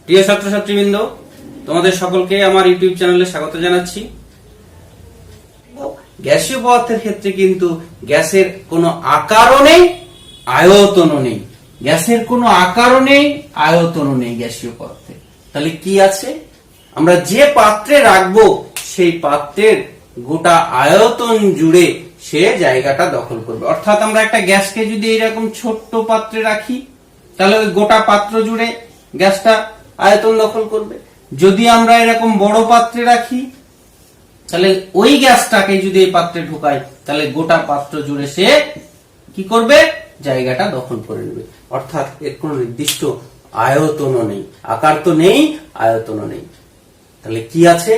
প্রিয় ছাত্রছাত্রীবৃন্দ, তোমাদের সকলকে আমার ইউটিউব চ্যানেলে স্বাগত জানাচ্ছি। গ্যাসীয় পদার্থের ক্ষেত্রে কিন্তু গ্যাসের কোনো আকারও নেই, আয়তনও নেই। গ্যাসের কোনো আকারও নেই, আয়তনও নেই গ্যাসীয় পদার্থে। তাহলে কি আছে? আমরা যে পাত্রে রাখবো সেই পাত্রের গোটা আয়তন জুড়ে সে জায়গাটা দখল করবে। অর্থাৎ আমরা একটা গ্যাসকে যদি এরকম ছোট্ট পাত্রে রাখি তাহলে ওই গোটা পাত্র জুড়ে গ্যাসটা আয়তন দখল করবে। যদি আমরা এরকম বড় পাত্রে রাখি তাহলে ওই গ্যাসটাকে যদি এই পাত্রে ঢোকাই তাহলে গোটা পাত্র জুড়ে সে কি করবে? জায়গাটা দখল করে নেবে। অর্থাৎ এর কোনো নির্দিষ্ট আয়তনও নেই, আকার তো নেই, আয়তনও নেই। তাহলে কি আছে?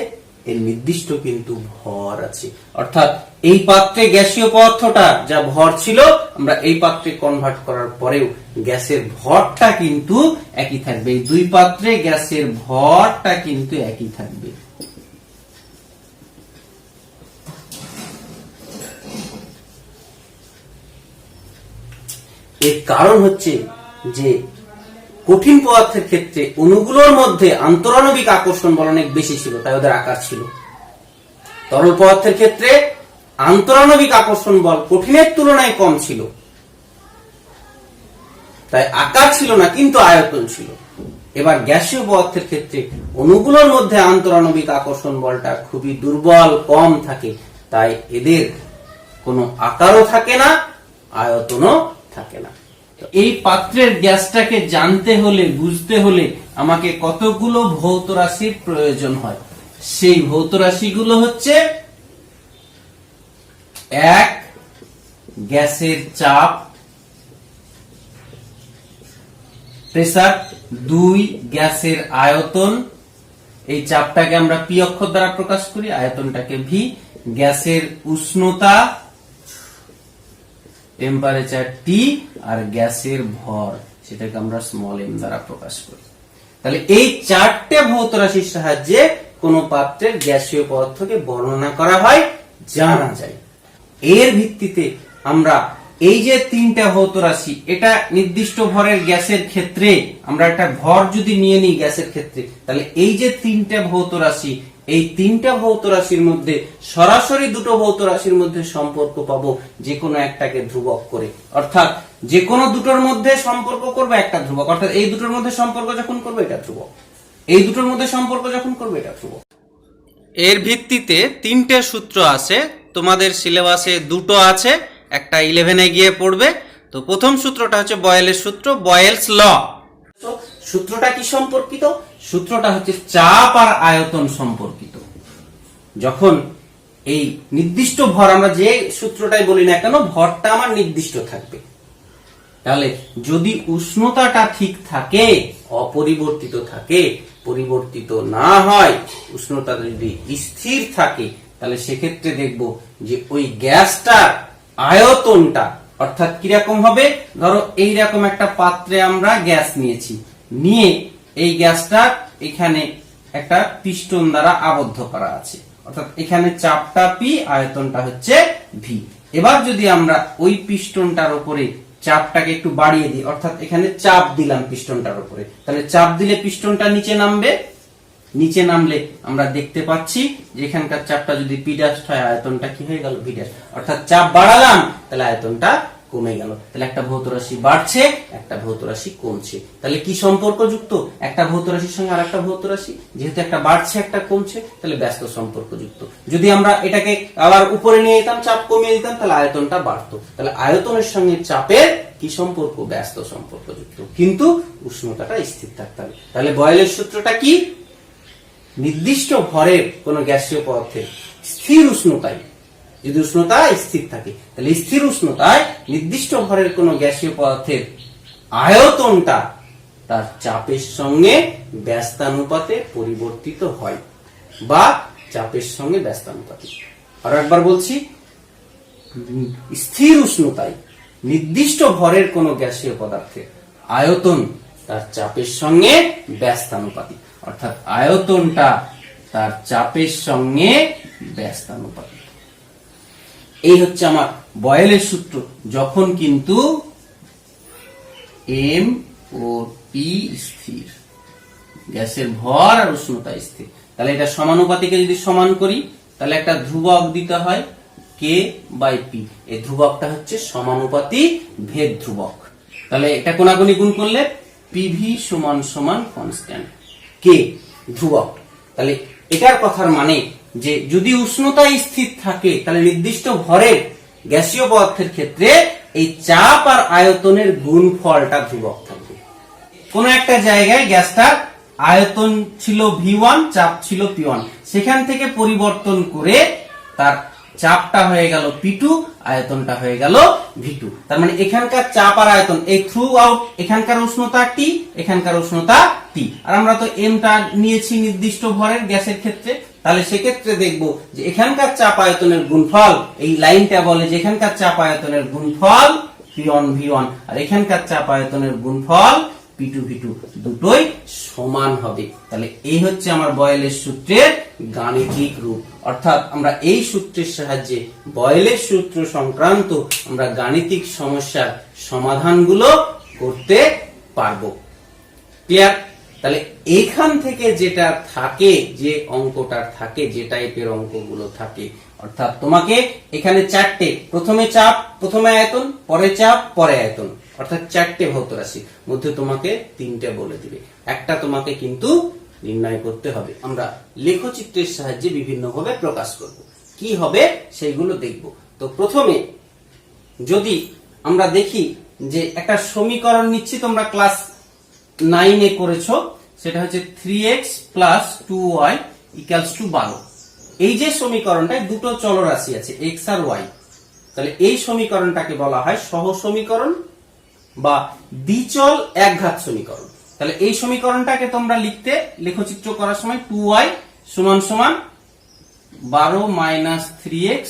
এর নির্দিষ্ট কিন্তু ভর আছে। অর্থাৎ এই পাত্রে গ্যাসীয় পদার্থটা যা ভর ছিল আমরা এই পাত্রে কনভার্ট করার পরেও গ্যাসের ভরটা কিন্তু একই থাকবে। এই দুই পাত্রে গ্যাসের ভরটা কিন্তু একই থাকবে। এর কারণ হচ্ছে যে কঠিন পদার্থের ক্ষেত্রে অণুগুলোর মধ্যে আন্তরাণবিক আকর্ষণ বল অনেক বেশি ছিল, তাই ওদের আকার ছিল। তরল পদার্থের ক্ষেত্রে আন্তরাণবিক আকর্ষণ বল কঠিনের তুলনায় কম ছিল, তাই আকার ছিল না কিন্তু আয়তন ছিল। এবার গ্যাসীয় পদার্থের ক্ষেত্রে অণুগুলোর মধ্যে আন্তরাণবিক আকর্ষণ বলটা খুবই দুর্বল, কম থাকে, তাই এদের কোনো আকারও থাকে না, আয়তনও থাকে না। এই পাত্রের গ্যাসটাকে জানতে হলে, বুঝতে হলে আমাকে কতগুলো ভৌত রাশির প্রয়োজন হয়। সেই ভৌত রাশিগুলো হচ্ছে: 1 গ্যাসের চাপ, প্রেসার। 2 গ্যাসের আয়তন, এই চাপটাকে আমরা পি অক্ষর দ্বারা প্রকাশ করি, আয়তনটাকে ভি। গ্যাসের উষ্ণতা, টেম্পারেচার টি। আর গ্যাসের ভর, সেটাকে আমরা স্মল এম দ্বারা প্রকাশ করি। তাহলে এই 4টে ভৌত রাশির সাহায্যে কোন পাত্রের গ্যাসীয় পদার্থকে বর্ণনা করা হয়, জানা যায়। এর ভিত্তিতে আমরা এই যে 3টা ভৌত রাশি, এটা নির্দিষ্ট ভরের গ্যাসের ক্ষেত্রে আমরা একটা ভর যদি নিয়ে নিই গ্যাসের ক্ষেত্রে, তাহলে এই যে 3টা ভৌত রাশি, এই 3টা ভৌত রাশির মধ্যে সরাসরি দুটো ভৌত রাশির মধ্যে সম্পর্ক পাবো যে কোনো একটাকে ধ্রুবক করে। অর্থাৎ যে কোনো দুটোর মধ্যে সম্পর্ক করবে একটা ধ্রুবক। অর্থাৎ এই দুটোর মধ্যে সম্পর্ক যখন করবে এটা ধ্রুবক, এই দুটোর মধ্যে সম্পর্ক যখন করবে এটা ধ্রুবক। এর ভিত্তিতে 3টে সূত্র আছে, তোমাদের সিলেবাসে 2টো আছে, একটা 11-এ গিয়ে পড়বে। তো প্রথম সূত্রটা হচ্ছে বয়েলের সূত্র, বয়েলস ল। সূত্রটা কি সম্পর্কিত? সূত্রটা হচ্ছে চাপ আর আয়তন সম্পর্কিত। যখন এই নির্দিষ্ট ভর, আমরা যে সূত্রটাই বলি না কেন, ভরটা আমার নির্দিষ্ট থাকবে। তাহলে যদি উষ্ণতাটা ঠিক থাকে, অপরিবর্তিত থাকে, পরিবর্তিত না হয়, উষ্ণতা যদি স্থির থাকে, তাহলে সেক্ষেত্রে দেখব যে ওই গ্যাসটার আয়তনটা অর্থাৎ কিরকম হবে। ধরো এইরকম একটা পাত্রে আমরা গ্যাস নিয়েছি, নিয়ে এই গ্যাসটা এখানে একটা পিস্টন দ্বারা আবদ্ধ করা আছে। অর্থাৎ এখানে চাপটা পি, আয়তনটা হচ্ছে ভি। এবার যদি আমরা ওই পিস্টনটার উপরে চাপটাকে একটু বাড়িয়ে দিই, অর্থাৎ এখানে চাপ দিলাম পিস্টনটার উপরে, তাহলে চাপ দিলে পিস্টনটা নিচে নামবে। নিচে নামলে আমরা দেখতে পাচ্ছি যে এখানকার চাপটা যদি পি ড্যাশ হয়, আয়তনটা কি হয়ে গেল? V dash. অর্থাৎ চাপ বাড়ালাম তাহলে আয়তনটা কমে গেল। তাহলে একটা ভৌত রাশি বাড়ছে, একটা ভৌত রাশি কমছে। তাহলে কি সম্পর্ক যুক্ত? একটা ভৌত রাশির সঙ্গে আর একটা ভৌত রাশি, যেহেতু একটা বাড়ছে একটা কমছে, তাহলে ব্যস্ত সম্পর্ক যুক্ত। যদি আমরা এটাকে আবার উপরে নিয়ে যেতাম, চাপ কমিয়ে দিতাম, তাহলে আয়তনটা বাড়তো। তাহলে আয়তনের সঙ্গে চাপের কি সম্পর্ক? ব্যস্ত সম্পর্ক যুক্ত, কিন্তু উষ্ণতাটা স্থির থাকতে হবে। তাহলে বয়েলের সূত্রটা কি? নির্দিষ্ট ভরের কোন গ্যাসীয় পদার্থের স্থির উষ্ণতায়, যদি উষ্ণতা স্থির থাকে, তাহলে স্থির উষ্ণতায় নির্দিষ্ট ভরের কোন গ্যাসীয় পদার্থের আয়তনটা তার চাপের সঙ্গে ব্যস্তানুপাতে পরিবর্তিত হয়, বা চাপের সঙ্গে ব্যস্তানুপাতে। আরো একবার বলছি, স্থির উষ্ণতায় নির্দিষ্ট ভরের কোন গ্যাসীয় পদার্থের আয়তন তার চাপের সঙ্গে ব্যস্তানুপাতিক। অর্থাৎ আয়তনটা তার চাপের সঙ্গে ব্যস্তানুপাতিক। এই হচ্ছে আমার বয়েলের সূত্র, যখন কিন্তু এম ও পি স্থির, গ্যাসের ভর আর উষ্ণতা স্থির। তাহলে এটা সমানুপাতিকে যদি সমান করি তাহলে একটা ধ্রুবক দিতে হয় কে বাই পি। এই ধ্রুবকটা হচ্ছে সমানুপাতি ভেদ ধ্রুবক। তাহলে এটা কোনাগুনি গুণ করলে পিভি সমান সমান কনস্ট্যান্ট, কে ধ্রুবক। তাহলে এটার কথার মানে যে যদি উষ্ণতা স্থির থাকে তাহলে নির্দিষ্ট ভরের গ্যাসীয় পদার্থের ক্ষেত্রে এই চাপ আর আয়তনের গুণফলটা ধ্রুবক থাকবে। কোন একটা জায়গায় গ্যাসটার আয়তন ছিল V1, চাপ ছিল P1, সেখান থেকে পরিবর্তন করে তার চাপটা হয়ে গেল P2, আয়তনটা হয়ে গেল V2। তার মানে এখানকার চাপ আর আয়তন এই থ্রু আউট, এখানকার উষ্ণতা T, এখানকার উষ্ণতা T। আর আমরা তো এমটা নিয়েছি নির্দিষ্ট ভরের গ্যাসের ক্ষেত্রে, তাহলে সেক্ষেত্রে দেখব যে এখানকার চাপ আয়তনের গুণফল, এই লাইনটা বলে যে এখানকার চাপ আয়তনের গুণফল P1 V1 আর এখানকার চাপ আয়তনের গুণফল P2 V2 দুটোই সমান হবে। তাহলে এই হচ্ছে আমার বয়েলের সূত্রের গাণিতিক রূপ। অর্থাৎ আমরা এই সূত্রের সাহায্যে বয়েলের সূত্র সংক্রান্ত আমরা গাণিতিক সমস্যার সমাধানগুলো করতে পারবো। ক্লিয়ার? তাহলে এখান থেকে যেটা থাকে, যে অঙ্কটার থাকে, যে টাইপের অঙ্কগুলো থাকে, অর্থাৎ তোমাকে এখানে চারটে, প্রথমে চাপ, প্রথমে আয়তন, পরে চাপ, পরে আয়তন, অর্থাৎ চারটে ভৌত রাশি মধ্যে তোমাকে তিনটে বলে দিবে, একটা তোমাকে কিন্তু নির্ণয় করতে হবে। আমরা লেখচিত্রের সাহায্যে বিভিন্নভাবে প্রকাশ করব, কি হবে সেইগুলো দেখব। তো প্রথমে যদি আমরা দেখি যে একটা সমীকরণ নিচ্ছি, তোমরা ক্লাস 9 এ করেছো, সেটা হচ্ছে 3x plus 2y equals to 12। এই যে সমীকরণটায় দুটো চলরাশি আছে x আর y, তাহলে এই সমীকরণটাকে বলা হয় সহ সমীকরণ বা দ্বিচল একঘাত সমীকরণ। তাহলে এই সমীকরণটাকে তোমরা লিখতে লেখচিত্র করার সময় 2y সমান সমান 12 minus 3x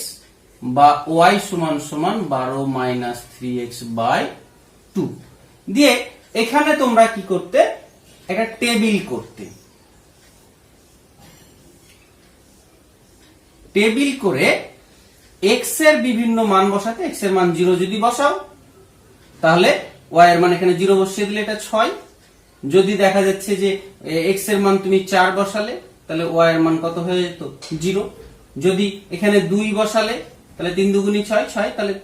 বা y সমান সমান 12 minus 3x by 2 দিয়ে এখানে তোমরা কি করতে, একটা টেবিল করতে, টেবিল করে x এর বিভিন্ন মান বসাতে, x এর মান 0 যদি বসাও তাহলে y এর মান এখানে 0 বসিয়ে দিলে এটা 6। যদি দেখা যাচ্ছে যে x এর মান তুমি 4 বসালে তাহলে y এর মান কত হয়ে যেত 0। যদি এখানে 2 বসালে তাহলে 3 দুগুণী 6, 6 তাহলে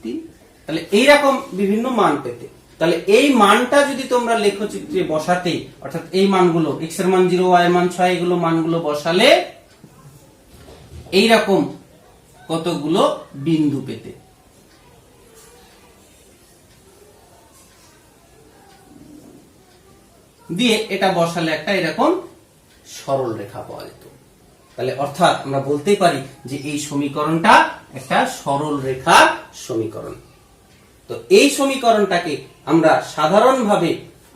3। তাহলে এইরকম বিভিন্ন মান পেতে, তাহলে এই মানটা যদি তোমরা লেখচিত্রে বসাতে, অর্থাৎ এই মানগুলো x এর মান 0, y এর মান 6, এগুলো মানগুলো বসালে এইরকম কতগুলো বিন্দু পেতে। দিয়ে এটা বসালে একটা এরকম সরল রেখা পাওয়া যেত। তাহলে অর্থাৎ আমরা বলতেই পারি যে এই সমীকরণটা একটা সরল রেখা সমীকরণ। তো এই সমীকরণটাকে আমরা সাধারণভাবে,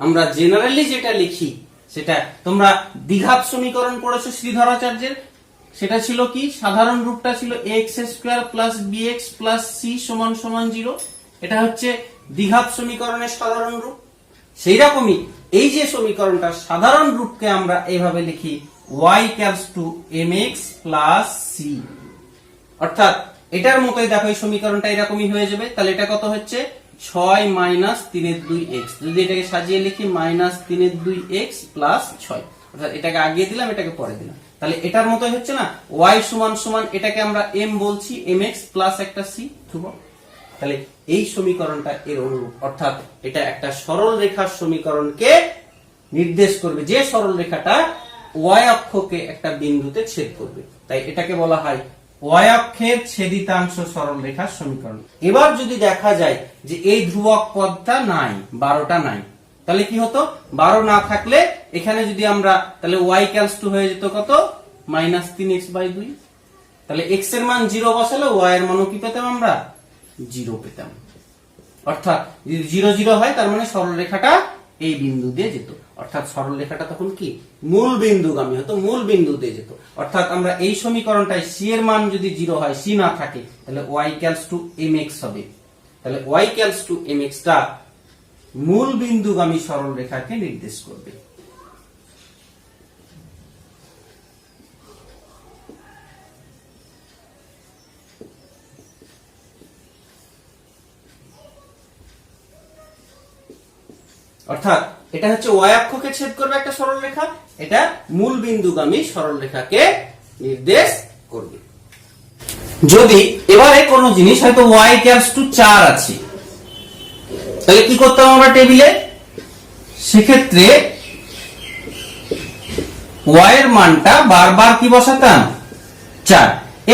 আমরা জেনারেলি যেটা লিখি সেটা, তোমরা দ্বিঘাত সমীকরণ পড়েছো শ্রীধরাচার্যের, সেটা ছিল কি, সাধারণ রূপটা ছিল ax² plus bx plus c সমান সমান 0। এটা হচ্ছে দ্বিঘাত সমীকরণের সাধারণ রূপ। সেই রকমই এই যে সমীকরণটা সাধারণ রূপকে আমরা এইভাবে লিখি y equals to mx plus c, অর্থাৎ এটার মতোই দেখো এই সমীকরণটা এরকমই হয়ে যাবে। তাহলে এটা কত হচ্ছে 6 minus 3/2x, যদি এটাকে সাজিয়ে লিখি -3/2x plus 6, অর্থাৎ এটাকে আগিয়ে দিলাম, এটাকে পরে দিলাম, তাহলে এটার মতোই হচ্ছে না, y সমান সমান এটাকে আমরা m বলছি, mx প্লাস একটা c ধ্রুবক। তাহলে এই সমীকরণটা এর অনুরূপ, অর্থাৎ এটা একটা সরল রেখার সমীকরণকে নির্দেশ করবে, যে সরল রেখাটা y অক্ষকে একটা বিন্দুতে ছেদ করবে, তাই এটাকে বলা হয় y অক্ষের ছেদিতাংশ সরল রেখার সমীকরণ। এবার যদি দেখা যায় যে এই ধ্রুবক পদটা নাই, 12টা নাই, তাহলে কি হতো, 12 না থাকলে এখানে যদি আমরা, তাহলে y equals to হয়ে যেত কত, -3x/2। তাহলে x এর মান 0 বসালে y এর মানও কি পেতাম আমরা, 0 পেতাম। অর্থাৎ যদি 0 0 হয় তার মানে সরল রেখাটা এই বিন্দু দিয়ে যেত, অর্থাৎ সরল রেখাটা তখন কি মূল বিন্দুগামী হতো, মূল বিন্দু দিয়ে যেত। অর্থাৎ আমরা এই সমীকরণটায় c এর মান যদি 0 হয়, c না থাকে, তাহলে y equals to mx হবে। তাহলে y equals to mx টা মূল বিন্দুগামী সরল রেখাকে নির্দেশ করবে। অর্থাৎ এটা হচ্ছে y অক্ষকে ছেদ করবে একটা সরলরেখা, এটা মূল বিন্দুগামী সরলরেখাকে নির্দেশ করবে। যদি এবারে কোনো জিনিস হয়তো y = 4 আছে, তাহলে কি করতাম আমরা টেবিলে? সেক্ষেত্রে y এর মানটা বারবার কি বসাতাম? 4।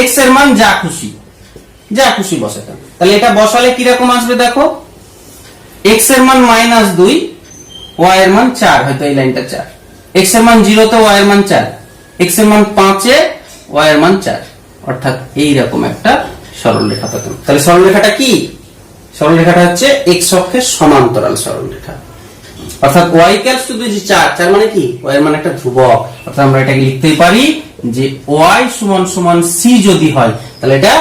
x এর মান যা খুশি বসাতাম। তাহলে এটা বসালে কি রকম আসবে দেখো, x এর মান -2, y এর মান 4, হয়তো এই লাইনটা 4, x এর মান 0 তে y এর মান 4, x এর মান 5 এ y এর মান 4, অর্থাৎ এই রকম একটা সরলরেখা পেতাম। তাহলে সরলরেখাটা কি? সরলরেখাটা হচ্ছে x অক্ষের সমান্তরাল সরলরেখা। অর্থাৎ y = যদি 4 মানে কি? y এর মান একটা ধ্রুবক, অর্থাৎ আমরা এটাকে লিখতেই পারি যে y = c যদি হয়, তাহলে এটা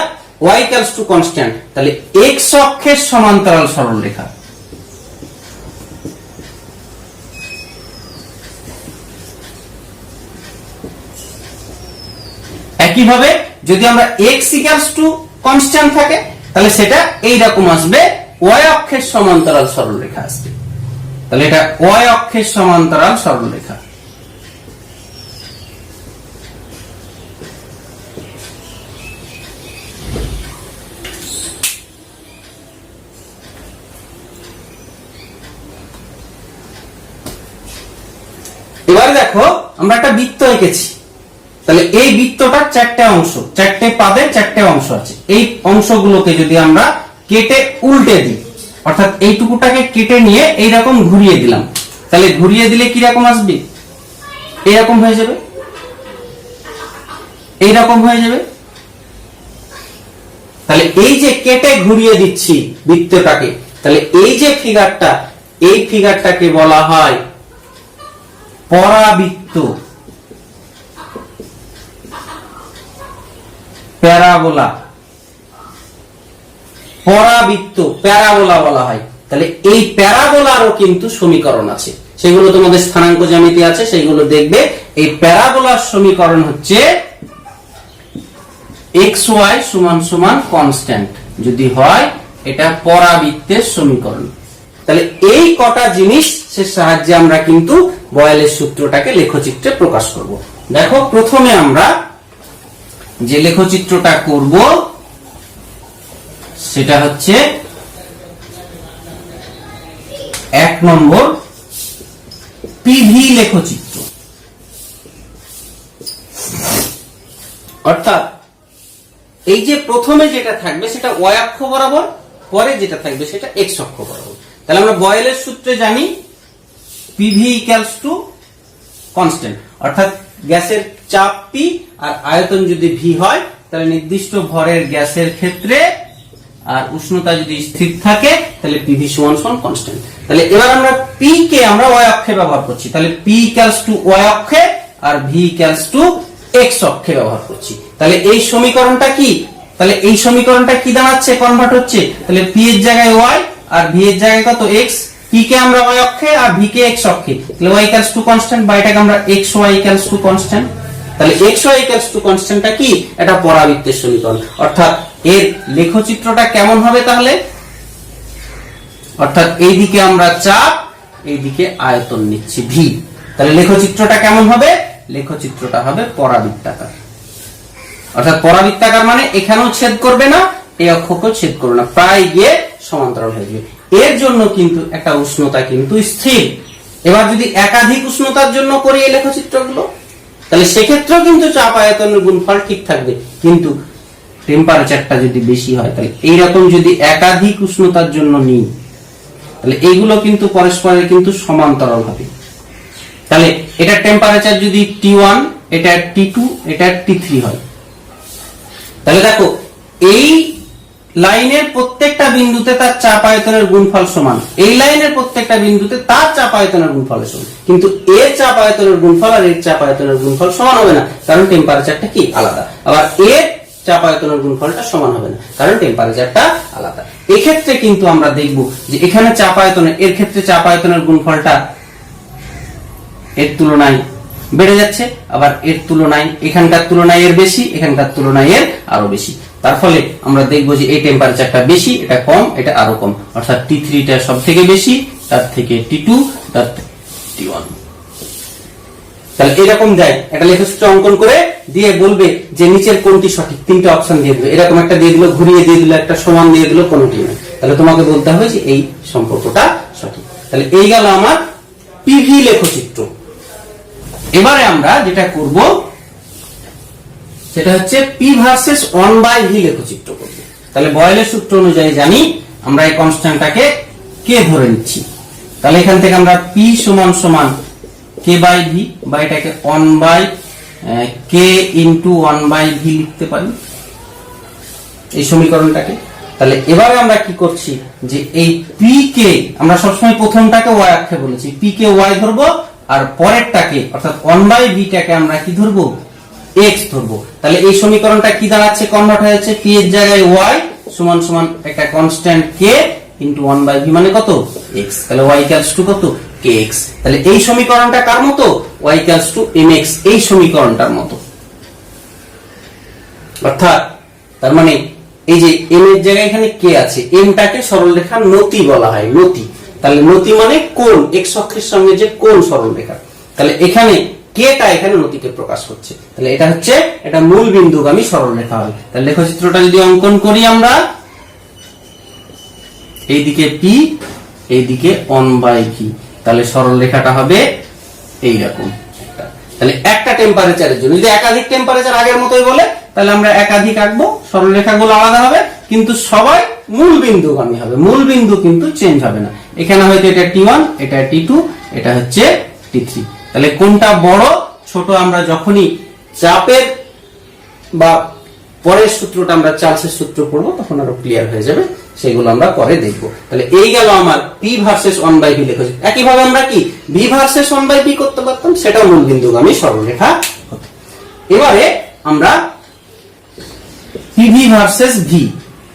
y = কনস্ট্যান্ট, তাহলে x অক্ষের সমান্তরাল সরলরেখা। একইভাবে যদি আমরা x = কনস্ট্যান্ট থাকে, তাহলে সেটা এই রকম আসবে, y অক্ষের সমান্তরাল সরলরেখা আসবে। তাহলে এটা y অক্ষের সমান্তরাল সরলরেখা। এবারে দেখো আমরা একটা বৃত্ত এঁকেছি, তাহলে এই বৃত্তটার 4টে অংশ, 4টে পাদে 4টে অংশ আছে। এই অংশগুলোকে যদি আমরা কেটে উল্টে দিই, অর্থাৎ এইটুকুটাকে কেটে নিয়ে এইরকম ঘুরিয়ে দিলাম, তাহলে ঘুরিয়ে দিলে কি রকম আসবে? এইরকম হয়ে যাবে, এইরকম হয়ে যাবে। তাহলে এই যে কেটে ঘুরিয়ে দিচ্ছি বৃত্তটাকে, তাহলে এই যে ফিগারটা, এই ফিগারটাকে বলা হয় পরাবৃত্ত, প্যারাবোলা। পরাবৃত্ত প্যারাবোলা বলা হয়। তাহলে এই প্যারাবোলারও কিন্তু সমীকরণ আছে, সেগুলো তোমাদের স্থানাঙ্ক জ্যামিতি আছে, সেগুলো দেখবে। এই প্যারাবোলার সমীকরণ হচ্ছে xy = কনস্ট্যান্ট যদি হয়, এটা পরাবৃত্তের সমীকরণ। তাহলে এই কটা জিনিসের সাহায্যে আমরা কিন্তু বয়েলের সূত্রটাকে লেখচিত্রে প্রকাশ করব। দেখো প্রথমে আমরা যে লেখচিত্রটা করব সেটা হচ্ছে 1 নম্বর পিভি লেখচিত্র। অর্থাৎ এই যে প্রথমে যেটা থাকবে সেটা y অক্ষ বরাবর, পরে যেটা থাকবে সেটা x অক্ষ বরাবর। তাহলে আমরা বয়েলের সূত্রে জানি PV = কনস্ট্যান্ট, অর্থাৎ গ্যাসের চাপ P আর আয়তন যদি V হয়, তাহলে নির্দিষ্ট ভরের গ্যাসের ক্ষেত্রে আর উষ্ণতা যদি স্থির থাকে, তাহলে PV = কনস্ট্যান্ট। তাহলে এবার আমরা P কে আমরা y অক্ষে ব্যবহার করছি, তাহলে P = y অক্ষে আর V = x অক্ষে ব্যবহার করছি। তাহলে এই সমীকরণটা কি? তাহলে এই সমীকরণটা কি দাঁড়াচ্ছে? কনভার্ট হচ্ছে, তাহলে P এর জায়গায় y আর V এর জায়গায় কত? x। P কে আমরা y অক্ষে আর V কে x অক্ষে, তাহলে y = কনস্ট্যান্ট, বা এটাকে আমরা xy = কনস্ট্যান্ট। তাহলে xy = কনস্ট্যান্টটা কি? এটা পরাবৃত্তের সমীকরণ। অর্থাৎ এর লেখচিত্রটা কেমন হবে তাহলে? অর্থাৎ এইদিকে আমরা চাপ, এইদিকে আয়তন নিচ্ছি V। তাহলে লেখচিত্রটা কেমন হবে? লেখচিত্রটা হবে পরাবৃত্তাকার। অর্থাৎ পরাবৃত্তাকার মানে এখানেও ছেদ করবে না, এই অক্ষকেও ছেদ করবে না, প্রায় গিয়ে সমান্তরাল হয়ে যাবে। এর জন্য কিন্তু একটা উষ্ণতা কিন্তু স্থির। এবার যদি একাধিক উষ্ণতার জন্য করি এই লেখচিত্রগুলো, তাহলে সেক্ষেত্রেও কিন্তু চাপ আয়তনের গুণফল ঠিক থাকবে, কিন্তু টেম্পারেচারটা যদি বেশি হয়, তাহলে এইরকম যদি একাধিক উষ্ণতার জন্য নিই, তাহলে এইগুলো কিন্তু পরস্পরের কিন্তু সমান্তরাল হবে। তাহলে এটা টেম্পারেচার যদি T1, এটা T2, এটা T3 হয়, তাহলে দেখো এই লাইনের প্রত্যেকটা বিন্দুতে তার চাপ আয়তনের গুণফল সমান, এই লাইনের প্রত্যেকটা বিন্দুতে তার চাপ আয়তনের গুণফল সমান, কিন্তু এর চাপ আয়তনের গুণফল আর এর চাপ আয়তনের গুণফল সমান হবে না, কারণ টেম্পারেচারটা কি আলাদা। আবার এর চাপ আয়তনের গুণফলটা সমান হবে না, কারণ টেম্পারেচারটা আলাদা। এক্ষেত্রে কিন্তু আমরা দেখব যে এখানে চাপ আয়তনের, এর ক্ষেত্রে চাপ আয়তনের গুণফলটা এর তুলনায় বেড়ে যাচ্ছে, আবার এর তুলনায় এখানকার তুলনায় এর বেশি, এখানকার তুলনায় এর আরো বেশি। তার ফলে আমরা দেখব যে এই টেম্পারেচারটা বেশি, এটা কম, এটা আরো কম। অর্থাৎ T3 টা সব থেকে বেশি, তার থেকে T2, T1। তাহলে এরকম দেয় একটা লেখচিত্র অঙ্কন করে দিয়ে বলবে যে নিচের কোনটি সঠিক, তিনটা অপশন দিয়ে দিল, এরকম একটা দিয়ে দিল, ঘুরিয়ে দিয়ে দিল, একটা সমান দিয়ে দিল, কোনটি না। তাহলে তোমাকে বলতে হবে যে এই সম্পর্কটা সঠিক। তাহলে এই গেল আমার পিভি লেখচিত্র। এবারে আমরা যেটা করব সেটা হচ্ছে পি ভার্সেস 1/v লেখচিত্র করব। তাহলে বয়েলের সূত্র অনুযায়ী জানি আমরা এই কনস্ট্যান্টটাকে কে ধরে নিচ্ছি। তাহলে এখান থেকে আমরা পি সমান সমান কে বাই ভি বা এটাকে 1/k ইন্টু 1/v লিখতে পারি এই সমীকরণটাকে। তাহলে এবারে আমরা কি করছি যে এই পি কে আমরা সবসময় প্রথমটাকে y অক্ষে বলেছি, পি কে y ধরবো আর পরেরটাকে অর্থাৎ 1/v টাকে আমরা কি ধরবো, x ধরবো। তাহলে এই সমীকরণটা কি দাঁড়াচ্ছে, কনভার্ট হয়েছে p এর জায়গায় y সমান সমান একটা কনস্ট্যান্ট k ইন্টু 1/v মানে কত, x। তাহলে y ইকুয়ালস টু কত, kx। তাহলে এই সমীকরণটা কার মতো, y ইকুয়ালস টু mx এই সমীকরণটার মতো। অর্থাৎ তার মানে এই যে m এর জায়গায় এখানে k আছে, m টাকে সরলরেখার নতি বলা হয়, নতি। তাহলে নতি মানে কোণ, x অক্ষের সঙ্গে যে কোণ সরলরেখা। তাহলে এখানে k টা এখানে নতিকে প্রকাশ করছে। তাহলে এটা হচ্ছে এটা মূল বিন্দুগামী সরলরেখা হবে। তাহলে লেখচিত্রটা যদি অঙ্কন করি আমরা, এইদিকে p এইদিকে 1/v, তাহলে সরলরেখাটা হবে এইরকম। তাহলে একটা টেম্পারেচারের জন্য যদি একাধিক টেম্পারেচার আগের মতোই বলে তাহলে আমরা একাধিক আঁকবো, সরলরেখাগুলো আলাদা হবে কিন্তু সবাই মূল বিন্দুগামী হবে, মূল বিন্দু কিন্তু চেঞ্জ হবে না। এখানে হয়তো এটা T1, এটা T2, এটা হচ্ছে T3। তাহলে কোনটা বড় ছোট আমরা যখনই চাপের বা পরের সূত্রটা আমরা চার্লসের সূত্র পড়বো তখন আরো ক্লিয়ার হয়ে যাবে, সেগুলো আমরা পরে দেখব। তাহলে এই গেল আমার p ভার্সেস 1/v লেখচিত্র। একইভাবে আমরা কি v ভার্সেস 1/v করতে পারতাম, সেটাও মূল বিন্দুগামী সরলরেখা হতো। এবারে আমরা pv ভার্সেস v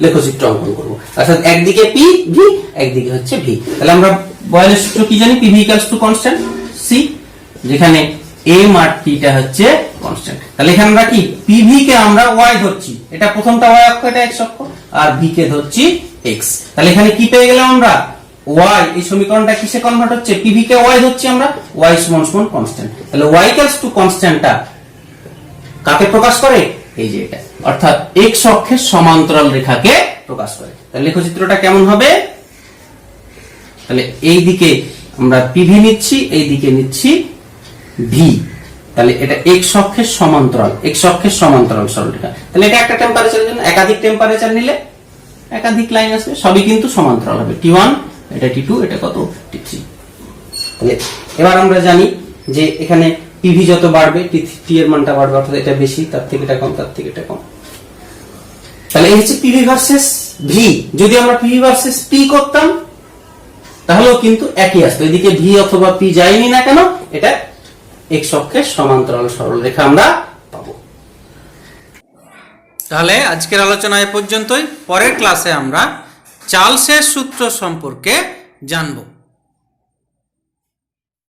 লেখচিত্র অঙ্কন করব। অর্থাৎ একদিকে p v একদিকে হচ্ছে v। তাহলে আমরা বয়েলের সূত্র কি জানি, pv equals to constant c, যেখানে m আর t টা হচ্ছে কনস্ট্যান্ট। তাহলে এখানে আমরা কি pv কে আমরা y ধরছি, এটা প্রথমটা y অক্ষ এটা x অক্ষ, আর v কে ধরছি x। তাহলে এখানে কি পেয়ে গেলাম আমরা, y। এই সমীকরণটা কিসে কনভার্ট হচ্ছে, pv কে y ধরছি আমরা, y সমান সমান কনস্ট্যান্ট। তাহলে y ইকুয়ালস টু কনস্ট্যান্টটা কাকে প্রকাশ করে, এই যে এটা, অর্থাৎ x অক্ষের সমান্তরাল রেখাকে প্রকাশ করে। তাহলে লেখচিত্রটা কেমন হবে, তাহলে এই দিকে আমরা pv নিচ্ছি, এই দিকে নিচ্ছি v। তাহলে এটা x অক্ষের সমান্তরাল, x অক্ষের সমান্তরাল সরলরেখা। তাহলে এটা একটা টেম্পারেচারের জন্য, একাধিক টেম্পারেচার নিলে একাধিক লাইন আসবে, সবই কিন্তু সমান্তরাল হবে, T1 এটা T2 এটা কত T3। তাহলে এবার আমরা জানি যে এখানে pv যত বাড়বে t এর মানটা বাড়বে, অর্থাৎ এটা বেশি, তার থেকে এটা কম, তার থেকে এটা কম। তাহলে এই হচ্ছে pv ভার্সেস v। যদি আমরা pv ভার্সেস p করতাম তাহলেও কিন্তু একই আসতো, এদিকে v অথবা p যায়নি না কেন, এটা x অক্ষের সমান্তরাল সরলরেখা আমরা পাবো। তাহলে আজকের আলোচনা এ পর্যন্তই। পরের ক্লাসে আমরা চার্লসের সূত্র সম্পর্কে জানবো।